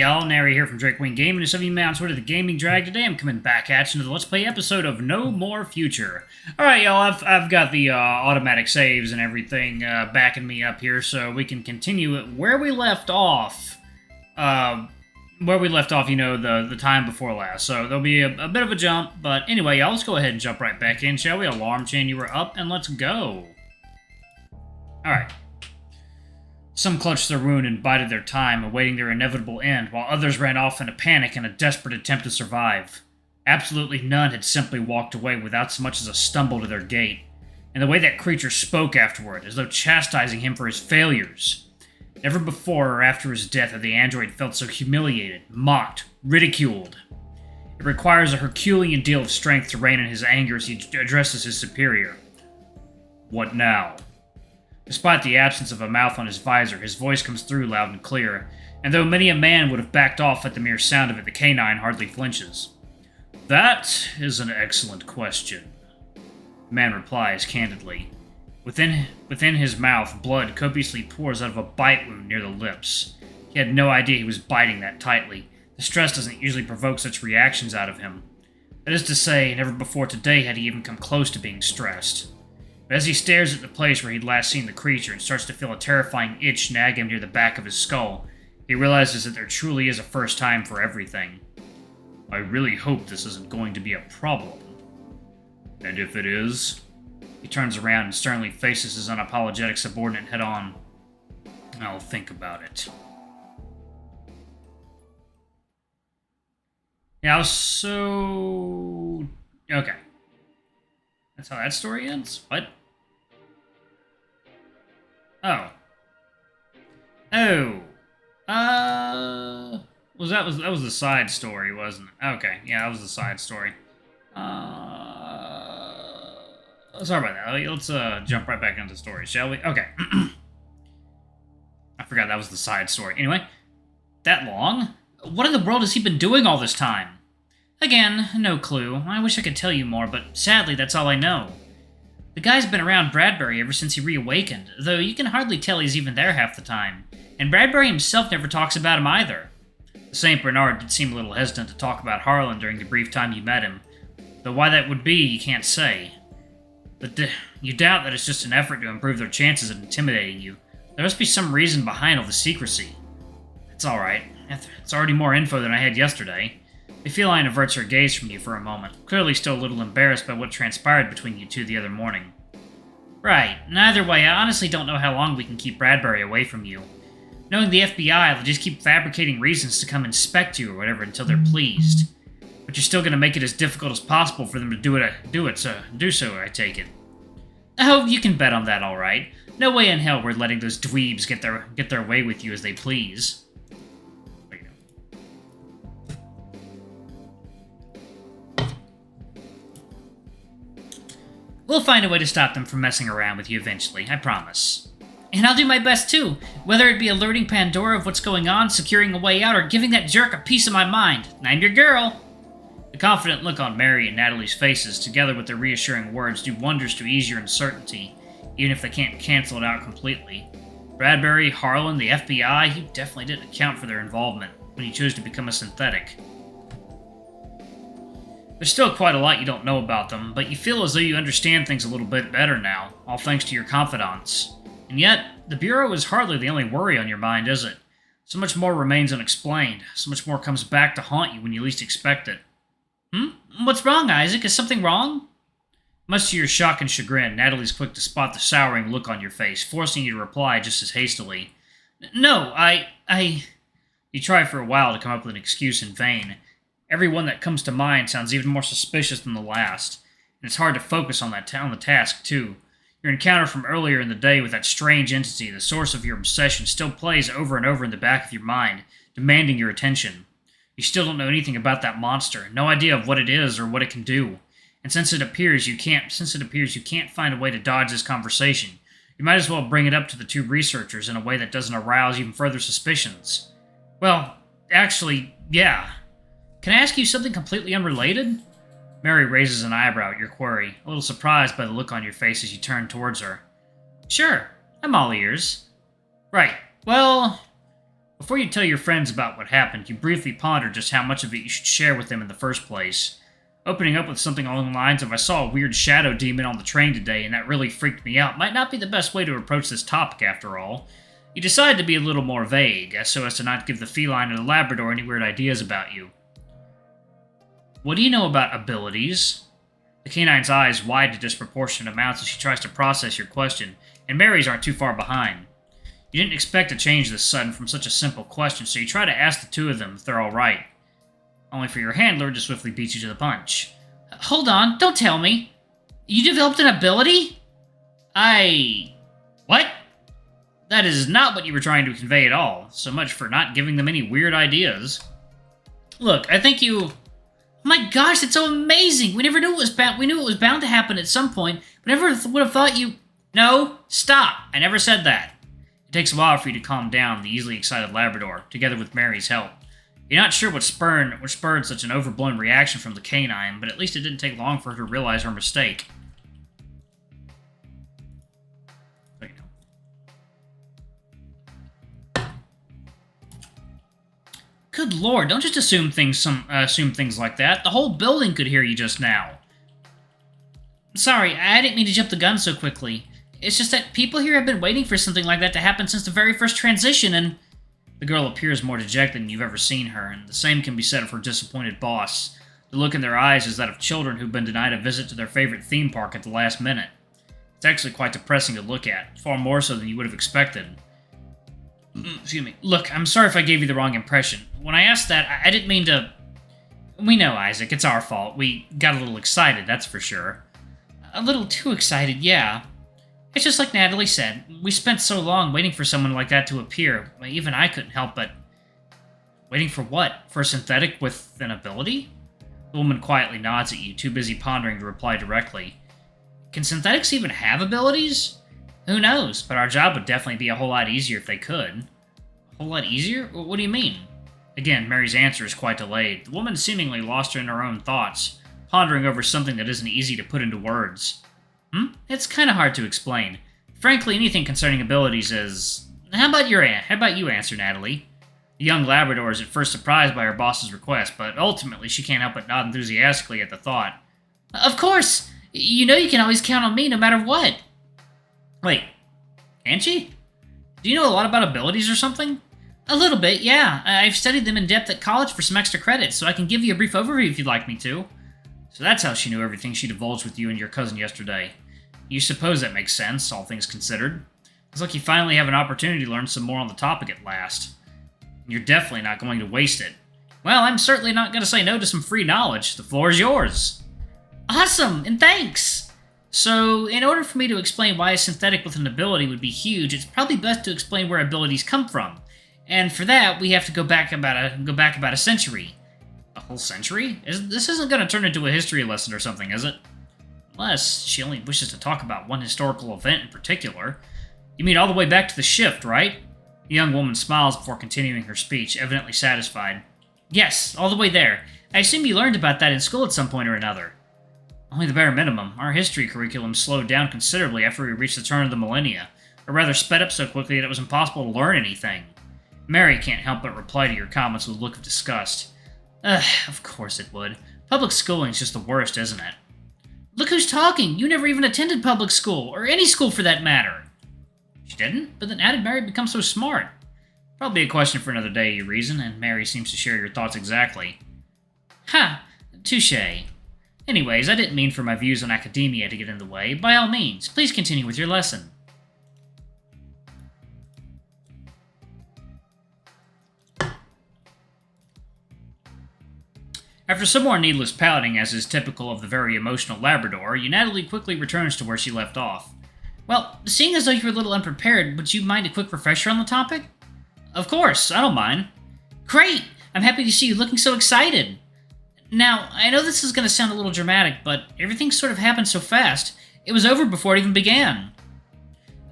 y'all? Nary here from Drake Wing Gaming, and some of you may on Twitter the Gaming Drag. Today I'm coming back at you with the Let's Play episode of No More Future. Alright y'all, I've got the automatic saves and everything backing me up here, so we can continue where we left off. You know, the time before last. So there'll be a bit of a jump, but anyway, y'all, let's go ahead and jump right back in, shall we? Alarm chain, you were up, and let's go. Alright. Some clutched their wound and bided their time, awaiting their inevitable end, while others ran off in a panic in a desperate attempt to survive. Absolutely none had simply walked away without so much as a stumble to their gait, and the way that creature spoke afterward, as though chastising him for his failures. Never before or after his death had the android felt so humiliated, mocked, ridiculed. It requires a Herculean deal of strength to rein in his anger as he addresses his superior. What now? Despite the absence of a mouth on his visor, his voice comes through loud and clear, and though many a man would have backed off at the mere sound of it, the canine hardly flinches. That is an excellent question. The man replies candidly. Within his mouth, blood copiously pours out of a bite wound near the lips. He had no idea he was biting that tightly. The stress doesn't usually provoke such reactions out of him. That is to say, never before today had he even come close to being stressed. But as he stares at the place where he'd last seen the creature and starts to feel a terrifying itch nag him near the back of his skull, he realizes that there truly is a first time for everything. I really hope this isn't going to be a problem. And if it is? He turns around and sternly faces his unapologetic subordinate head-on. I'll think about it. Yeah, so... Okay. That's how that story ends? What? Oh. Oh. That was the side story, wasn't it? Okay, yeah, that was the side story. Sorry about that. Let's jump right back into the story, shall we? Okay. I forgot that was the side story. Anyway, that long? What in the world has he been doing all this time? Again, no clue. I wish I could tell you more, but sadly that's all I know. The guy's been around Bradbury ever since he reawakened, though you can hardly tell he's even there half the time, and Bradbury himself never talks about him either. The St. Bernard did seem a little hesitant to talk about Harlan during the brief time you met him, though why that would be, you can't say. But you doubt that it's just an effort to improve their chances of intimidating you. There must be some reason behind all the secrecy. It's alright. It's already more info than I had yesterday. The feline averts her gaze from you for a moment, clearly still a little embarrassed by what transpired between you two the other morning. Right. Either way, I honestly don't know how long we can keep Bradbury away from you. Knowing the FBI, they'll just keep fabricating reasons to come inspect you or whatever until they're pleased. But you're still going to make it as difficult as possible for them to do so, I take it. Oh, you can bet on that, all right. No way in hell we're letting those dweebs get their way with you as they please. There you go. We'll find a way to stop them from messing around with you eventually, I promise. And I'll do my best too, whether it be alerting Pandora of what's going on, securing a way out, or giving that jerk a piece of my mind. I'm your girl. The confident look on Mary and Natalie's faces, together with their reassuring words, do wonders to ease your uncertainty, even if they can't cancel it out completely. Bradbury, Harlan, the FBI, you definitely didn't account for their involvement when you chose to become a synthetic. There's still quite a lot you don't know about them, but you feel as though you understand things a little bit better now, all thanks to your confidants. And yet, the Bureau is hardly the only worry on your mind, is it? So much more remains unexplained, so much more comes back to haunt you when you least expect it. What's wrong, Isaac? Is something wrong? Much to your shock and chagrin, Natalie's quick to spot the souring look on your face, forcing you to reply just as hastily. No, You try for a while to come up with an excuse in vain. Every one that comes to mind sounds even more suspicious than the last, and it's hard to focus on the task, too. Your encounter from earlier in the day with that strange entity, the source of your obsession, still plays over and over in the back of your mind, demanding your attention. You still don't know anything about that monster, no idea of what it is or what it can do. And since it appears you can't find a way to dodge this conversation, you might as well bring it up to the two researchers in a way that doesn't arouse even further suspicions. Well, actually, yeah. Can I ask you something completely unrelated? Mary raises an eyebrow at your query, a little surprised by the look on your face as you turn towards her. Sure, I'm all ears. Right, well, Before you tell your friends about what happened, you briefly ponder just how much of it you should share with them in the first place. Opening up with something along the lines of, "I saw a weird shadow demon on the train today and that really freaked me out," might not be the best way to approach this topic after all. You decide to be a little more vague, so as to not give the feline or the Labrador any weird ideas about you. "What do you know about abilities?" The canine's eyes widen to disproportionate amounts as she tries to process your question, and Mary's aren't too far behind. You didn't expect a change this sudden from such a simple question, so you try to ask the two of them if they're alright. Only for your handler to swiftly beat you to the punch. "Hold on, don't tell me. You developed an ability?" What? That is not what you were trying to convey at all. So much for not giving them any weird ideas. "Look, I think you..." "My gosh, it's so amazing! We never knew it was bound. We knew it was bound to happen at some point, but never would have thought you..." "No, stop! I never said that." It takes a while for you to calm down the easily excited Labrador, together with Mary's help. You're not sure what spurred such an overblown reaction from the canine, but at least it didn't take long for her to realize her mistake. Good lord, don't just assume things like that. The whole building could hear you just now. Sorry, I didn't mean to jump the gun so quickly. It's just that people here have been waiting for something like that to happen since the very first transition, and... The girl appears more dejected than you've ever seen her, and the same can be said of her disappointed boss. The look in their eyes is that of children who've been denied a visit to their favorite theme park at the last minute. It's actually quite depressing to look at, far more so than you would have expected. Excuse me. Look, I'm sorry if I gave you the wrong impression. When I asked that, I didn't mean to... We know, Isaac, it's our fault. We got a little excited, that's for sure. A little too excited, yeah. It's just like Natalie said, we spent so long waiting for someone like that to appear. Even I couldn't help but... Waiting for what? For a synthetic with an ability? The woman quietly nods at you, too busy pondering to reply directly. Can synthetics even have abilities? Who knows, but our job would definitely be a whole lot easier if they could. A whole lot easier? What do you mean? Again, Mary's answer is quite delayed. The woman seemingly lost her in her own thoughts, pondering over something that isn't easy to put into words. It's kind of hard to explain. Frankly, anything concerning abilities is... How about you answer, Natalie? The young Labrador is at first surprised by her boss's request, but ultimately she can't help but nod enthusiastically at the thought. Of course! You know you can always count on me no matter what. Wait, can't she? Do you know a lot about abilities or something? A little bit, yeah. I've studied them in depth at college for some extra credits, so I can give you a brief overview if you'd like me to. So that's how she knew everything she divulged with you and your cousin yesterday. You suppose that makes sense, all things considered. It's like you finally have an opportunity to learn some more on the topic at last. You're definitely not going to waste it. Well, I'm certainly not going to say no to some free knowledge. The floor is yours. Awesome, and thanks! So, in order for me to explain why a synthetic with an ability would be huge, it's probably best to explain where abilities come from. And for that, we have to go back about a century. A whole century? This isn't going to turn into a history lesson or something, is it? Unless she only wishes to talk about one historical event in particular. You mean all the way back to the shift, right? The young woman smiles before continuing her speech, evidently satisfied. Yes, all the way there. I assume you learned about that in school at some point or another. Only the bare minimum. Our history curriculum slowed down considerably after we reached the turn of the millennia, or rather sped up so quickly that it was impossible to learn anything. Mary can't help but reply to your comments with a look of disgust. Of course it would. Public schooling's just the worst, isn't it? Look who's talking! You never even attended public school, or any school for that matter! She didn't? But then how did Mary become so smart? Probably a question for another day, you reason, and Mary seems to share your thoughts exactly. Ha! Touché. Anyways, I didn't mean for my views on academia to get in the way. By all means, please continue with your lesson. After some more needless pouting, as is typical of the very emotional Labrador, Natalie quickly returns to where she left off. Well, seeing as though you were a little unprepared, would you mind a quick refresher on the topic? Of course, I don't mind. Great! I'm happy to see you looking so excited. Now, I know this is going to sound a little dramatic, but everything sort of happened so fast, it was over before it even began.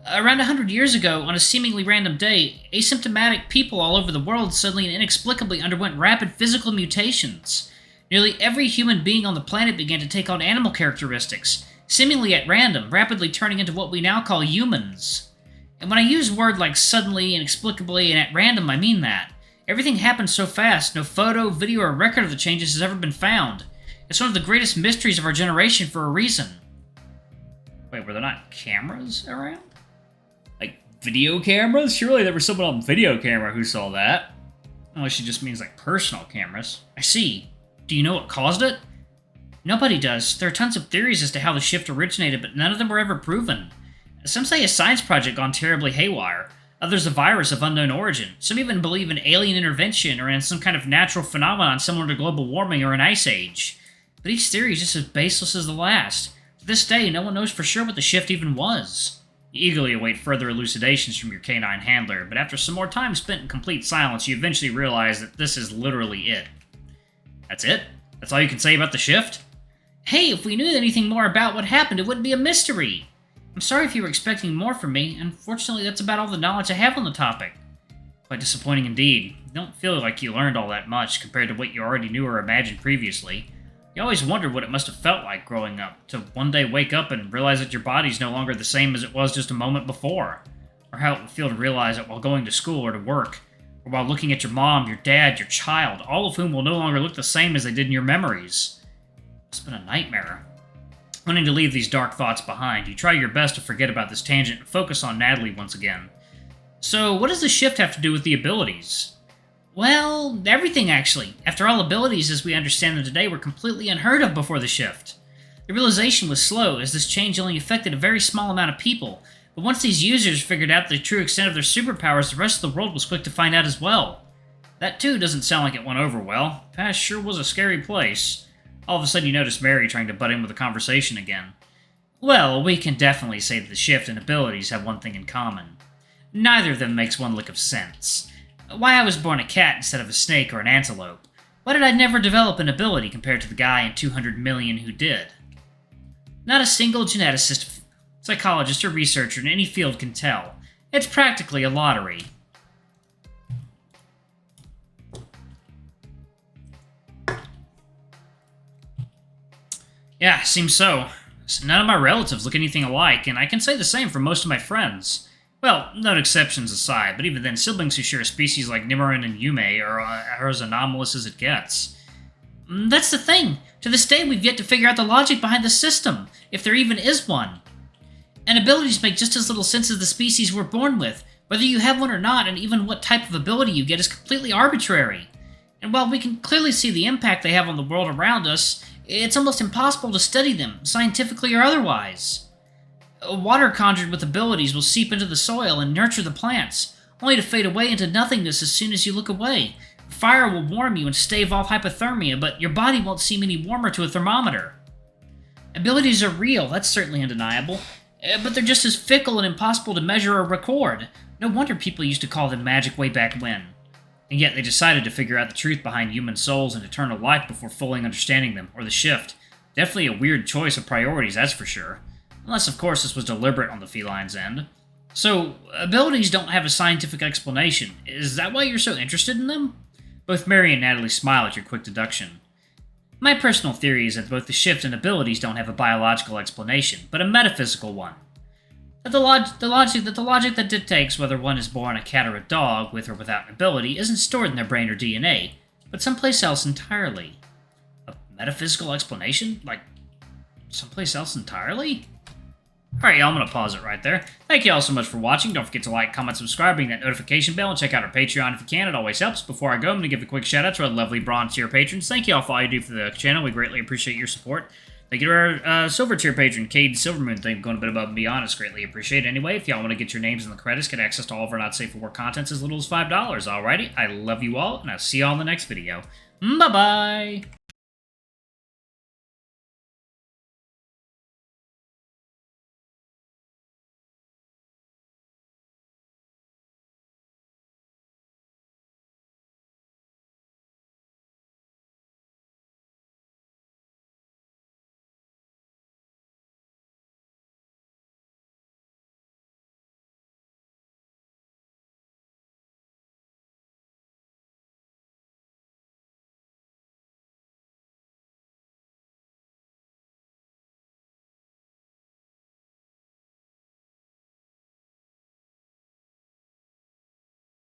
Around 100 years ago, on a seemingly random day, asymptomatic people all over the world suddenly and inexplicably underwent rapid physical mutations. Nearly every human being on the planet began to take on animal characteristics, seemingly at random, rapidly turning into what we now call humans. And when I use words like suddenly, inexplicably, and at random, I mean that. Everything happened so fast, no photo, video, or record of the changes has ever been found. It's one of the greatest mysteries of our generation for a reason. Wait, were there not cameras around? Like, video cameras? Surely there was someone on video camera who saw that. Unless she just means, like, personal cameras. I see. Do you know what caused it? Nobody does. There are tons of theories as to how the shift originated, but none of them were ever proven. Some say a science project gone terribly haywire. Others a virus of unknown origin. Some even believe in alien intervention or in some kind of natural phenomenon similar to global warming or an ice age. But each theory is just as baseless as the last. To this day, no one knows for sure what the shift even was. You eagerly await further elucidations from your canine handler, but after some more time spent in complete silence, you eventually realize that this is literally it. That's it? That's all you can say about the shift? Hey, if we knew anything more about what happened, it wouldn't be a mystery. I'm sorry if you were expecting more from me. Unfortunately, that's about all the knowledge I have on the topic. Quite disappointing indeed. You don't feel like you learned all that much compared to what you already knew or imagined previously. You always wondered what it must have felt like growing up, to one day wake up and realize that your body's no longer the same as it was just a moment before. Or how it would feel to realize that while going to school or to work, or while looking at your mom, your dad, your child, all of whom will no longer look the same as they did in your memories. It's been a nightmare. Wanting to leave these dark thoughts behind, you try your best to forget about this tangent and focus on Natalie once again. So, what does the shift have to do with the abilities? Well, everything actually. After all, abilities as we understand them today were completely unheard of before the shift. The realization was slow, as this change only affected a very small amount of people, but once these users figured out the true extent of their superpowers, the rest of the world was quick to find out as well. That too doesn't sound like it went over well. The past sure was a scary place. All of a sudden you notice Mary trying to butt in with the conversation again. Well, we can definitely say that the shift and abilities have one thing in common. Neither of them makes one lick of sense. Why I was born a cat instead of a snake or an antelope? Why did I never develop an ability compared to the guy in 200 million who did? Not a single geneticist, psychologist, or researcher in any field can tell. It's practically a lottery. Yeah, seems so. None of my relatives look anything alike, and I can say the same for most of my friends. Well, no exceptions aside, but even then, siblings who share a species like Nimarin and Yume are as anomalous as it gets. That's the thing. To this day, we've yet to figure out the logic behind the system, if there even is one. And abilities make just as little sense as the species we're born with. Whether you have one or not, and even what type of ability you get, is completely arbitrary. And while we can clearly see the impact they have on the world around us, it's almost impossible to study them, scientifically or otherwise. Water conjured with abilities will seep into the soil and nurture the plants, only to fade away into nothingness as soon as you look away. Fire will warm you and stave off hypothermia, but your body won't seem any warmer to a thermometer. Abilities are real, that's certainly undeniable, but they're just as fickle and impossible to measure or record. No wonder people used to call them magic way back when. And yet they decided to figure out the truth behind human souls and eternal life before fully understanding them, or the shift. Definitely a weird choice of priorities, that's for sure. Unless, of course, this was deliberate on the feline's end. So, abilities don't have a scientific explanation. Is that why you're so interested in them? Both Mary and Natalie smile at your quick deduction. My personal theory is that both the shift and abilities don't have a biological explanation, but a metaphysical one. That the logic that dictates whether one is born a cat or a dog, with or without an ability, isn't stored in their brain or DNA, but someplace else entirely. A metaphysical explanation? Like, someplace else entirely? Alright, y'all, I'm gonna pause it right there. Thank you all so much for watching. Don't forget to like, comment, subscribe, ring that notification bell, and check out our Patreon if you can. It always helps. Before I go, I'm gonna give a quick shout out to our lovely bronze tier patrons. Thank you all for all you do for the channel. We greatly appreciate your support. Thank you to our silver tier patron, Cade Silvermoon. Thank you for going a bit above and beyond. It's greatly appreciated. Anyway, if y'all want to get your names in the credits, get access to all of our not safe for work contents as little as $5. Alrighty, I love you all, and I'll see y'all in the next video. Bye-bye!